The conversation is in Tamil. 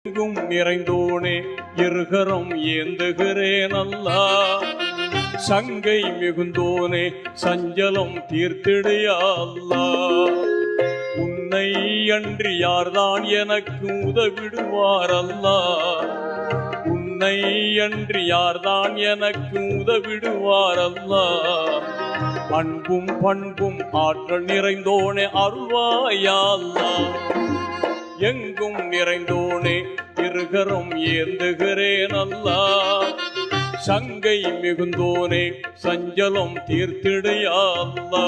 எங்கும் நிறைந்தோனே இருகரம் ஏந்துகிறேன் அல்லா. சங்கை மிகுந்தோனே சஞ்சலம் தீர்த்திடையா அல்லா. உன்னை அன்றி யார்தான் எனக்கு உதவிடுவார் அல்லா. உன்னை அன்றி யார்தான் எனக்கு உதவிடுவார் அல்லா. அன்பும் பண்பும் ஆற்றல் நிறைந்தோனே அருள்வாயா அல்லா. எங்கும் நிறைந்தோனே இருகரம் ஏந்துகிறேன் அல்லா. சங்கை மிகுந்தோனே சஞ்சலம் தீர்த்திடையா அல்லா.